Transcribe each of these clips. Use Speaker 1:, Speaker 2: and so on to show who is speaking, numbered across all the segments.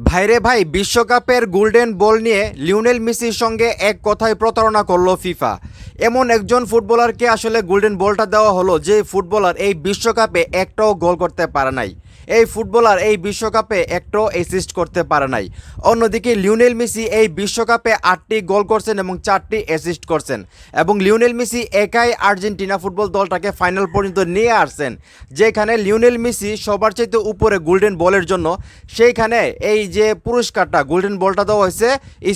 Speaker 1: ভাইরে ভাই, বিশ্বকাপের গোল্ডেন বল নিয়ে লিওনেল মেসির সঙ্গে এক কথায় প্রতারণা করলো ফিফা। এমন একজন ফুটবলারকে আসলে গোল্ডেন বলটা দেওয়া হলো যে ফুটবলার এই বিশ্বকাপে একটাও গোল করতে পারে নাই। এই ফুটবলার এই বিশ্বকাপে একটাও অ্যাসিস্ট করতে পারে নাই। অন্যদিকে লিওনেল মেসি এই বিশ্বকাপে 8টি গোল করছেন এবং 4টি অ্যাসিস্ট করছেন, এবং লিওনেল মেসি একাই আর্জেন্টিনা ফুটবল দলটাকে ফাইনাল পর্যন্ত নিয়ে আসছেন। যেখানে লিওনেল মেসি সবার চাইতে উপরে গোল্ডেন বলের জন্য, সেইখানে এই যে পুরস্কারটা গোল্ডেন বলটা দেওয়া হয়েছে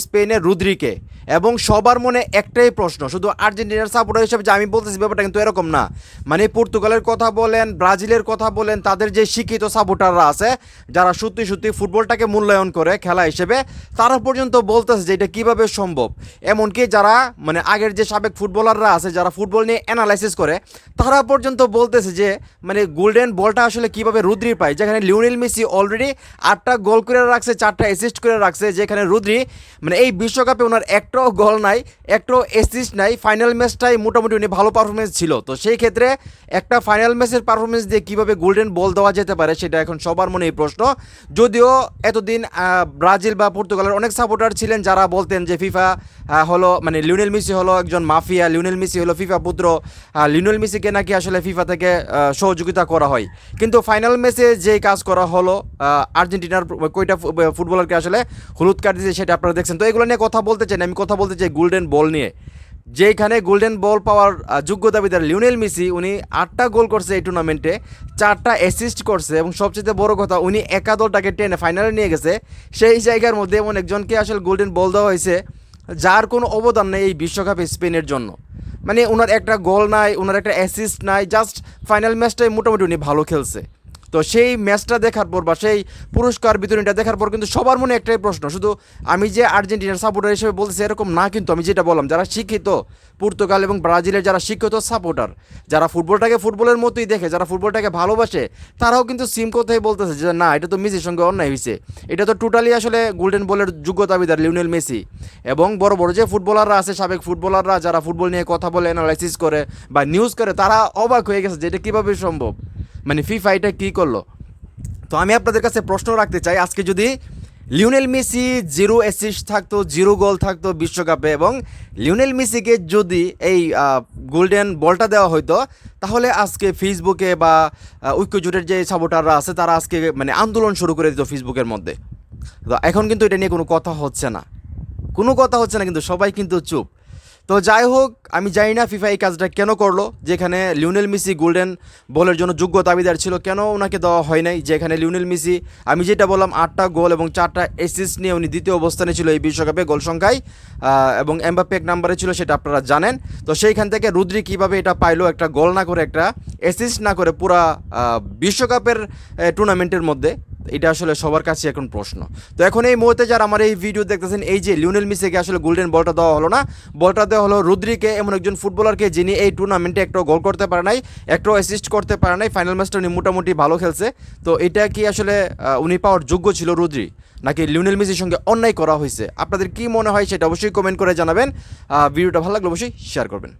Speaker 1: স্পেনের রুদ্রিকে। এবং সবার মনে একটাই প্রশ্ন, শুধু আর্জেন্টিনার সাপোর্টার হিসেবে যে আমি বলতেছি ব্যাপারটা কিন্তু এরকম না। মানে পর্তুগালের কথা বলেন, ব্রাজিলের কথা বলেন, তাদের যে শিক্ষিত সাপোর্টাররা আছে যারা সত্যি সত্যি ফুটবলটাকে মূল্যায়ন করে খেলা হিসেবে, তারা পর্যন্ত বলতেছে যে এটা কীভাবে সম্ভব। এমনকি যারা মানে আগের যে সাবেক ফুটবলাররা আছে যারা ফুটবল নিয়ে অ্যানালাইসিস করে, তারা পর্যন্ত বলতেছে যে মানে গোল্ডেন বলটা আসলে কীভাবে রুদ্রি পায়। যেখানে লিওনেল মেসি অলরেডি 8টা গোল করে রাখছে, 4টা অ্যাসিস্ট করে রাখছে, যেখানে রুদ্রি মানে এই বিশ্বকাপে ওনার একটাও গোল নাই, একটাও অ্যাসিস্ট নাই। ফাইনাল ম্যাচটাই মোটামুটি উনি ভালো পারফরমেন্স ছিল। তো সেই ক্ষেত্রে একটা ফাইনাল ম্যাচের পারফরমেন্স দিয়ে কীভাবে গোল্ডেন বল দেওয়া যেতে পারে সেটা এখন সবার মনে এই প্রশ্ন। যদিও এতদিন ব্রাজিল বা পর্তুগালের অনেক সাপোর্টার ছিলেন যারা বলতেন যে ফিফা হলো মানে লিওনেল মেসি হলো একজন মাফিয়া, লিওনেল মেসি হলো ফিফা পুত্র, লিওনেল মেসিকে নাকি আসলে ফিফা থেকে সহযোগিতা করা হয়। কিন্তু ফাইনাল ম্যাচে যে কাজ করা হলো, আর্জেন্টিনার কয়টা ফুটবলারকে আসলে হলুদ কার্ড দিয়েছে সেটা আপনারা দেখছেন। তো এগুলো নিয়ে কথা বলতে চাই না, আমি কথা বলতে চাই গোল্ডেন বল নিয়ে। যেখানে গোল্ডেন বল পাওয়ার যোগ্য দাবিদার লিওনেল মেসি, উনি 8টা গোল করছে এই টুর্নামেন্টে, 4টা অ্যাসিস্ট করছে, এবং সবচেয়ে বড় কথা উনি একা দলটাকে টেনে ফাইনালে নিয়ে গেছে। সেই জায়গার মধ্যে এমন একজনকে আসলে গোল্ডেন বল দেওয়া হয়েছে যার কোনো অবদান নেই এই বিশ্বকাপে স্পেনের জন্য। মানে ওনার একটা গোল নাই, ওনার একটা অ্যাসিস্ট নাই, জাস্ট ফাইনাল ম্যাচটাই মোটামুটি উনি ভালো খেলছে। তো সেই ম্যাচটা দেখার পর বা সেই পুরস্কার বিতরণীটা দেখার পর কিন্তু সবার মনে একটাই প্রশ্ন, শুধু আমি যে আর্জেন্টিনার সাপোর্টার হিসেবে বলতেছি এরকম না, কিন্তু আমি যেটা বললাম যারা শিক্ষিত পর্তুগাল এবং ব্রাজিলের যারা শিক্ষিত সাপোর্টার, যারা ফুটবলটাকে ফুটবলের মতোই দেখে, যারা ফুটবলটাকে ভালোবাসে, তারাও কিন্তু সিম কথাই বলতেছে যে না, এটা তো মেসির সঙ্গে অন্যায় হয়েছে। এটা তো টোটালি আসলে গোল্ডেন বলের যোগ্য দাবিদার লিওনেল মেসি। এবং বড় বড় যে ফুটবলাররা আছে, সাবেক ফুটবলাররা যারা ফুটবল নিয়ে কথা বলে, অ্যানালাইসিস করে বা নিউজ করে, তারা অবাক হয়ে গেছে যে এটা কীভাবে সম্ভব, মানে ফিফা এটা কী করলো। তো আমি আপনাদের কাছে প্রশ্ন রাখতে চাই, আজকে যদি লিওনেল মেসি 0 অ্যাসিস্ট থাকতো, 0 গোল থাকতো বিশ্বকাপে, এবং লিওনেল মেসিকে যদি এই গোল্ডেন বলটা দেওয়া হতো, তাহলে আজকে ফেসবুকে বা ঐক্যজোটের যে সাপোর্টাররা আছে তারা আজকে মানে আন্দোলন শুরু করে দিত ফেসবুকের মধ্যে। তো এখন কিন্তু এটা নিয়ে কোনো কথা হচ্ছে না, কোনো কথা হচ্ছে না, কিন্তু সবাই কিন্তু চুপ। তো যাই হোক, আমি জানি না ফিফা এই কাজটা কেন করলো। যেখানে লিওনেল মেসি গোল্ডেন বলের জন্য যোগ্য দাবিদার ছিল, কেন ওনাকে দেওয়া হয় নাই। যেখানে লিওনেল মেসি আমি যেটা বললাম 8টা গোল এবং 4টা অ্যাসিস্ট নিয়ে উনি দ্বিতীয় অবস্থানে ছিল এই বিশ্বকাপে গোল সংখ্যায়, এবং এমবাপ্পে এক নম্বরে ছিল, সেটা আপনারা জানেন। তো সেইখান থেকে রুদ্রি কীভাবে এটা পাইলো, একটা গোল না করে, একটা অ্যাসিস্ট না করে, পুরা বিশ্বকাপের টুর্নামেন্টের মধ্যে, এটা আসলে সবার কাছে এখন প্রশ্ন। তো এখন এই মুহূর্তে যারা আমার এই ভিডিও দেখতেছেন, এই যে লিওনেল মেসিকে আসলে গোল্ডেন বলটা দেওয়া হলো না, বলটা দেওয়া হলো রুদ্রিকে, এমন একজন ফুটবলারকে যিনি এই টুর্নামেন্টে একটাও গোল করতে পারে নাই, একটাও অ্যাসিস্ট করতে পারে নাই। ফাইনাল ম্যাচটা উনি মোটামুটি ভালো খেলছে। তো এটা কি আসলে উনি পাওয়ার যোগ্য ছিল রুদ্রি, নাকি লিওনেল মেসির সঙ্গে অন্যায় করা হয়েছে? আপনাদের কি মনে হয় সেটা অবশ্যই কমেন্ট করে জানাবেন। ভিডিওটা ভালো লাগলে অবশ্যই শেয়ার করবেন।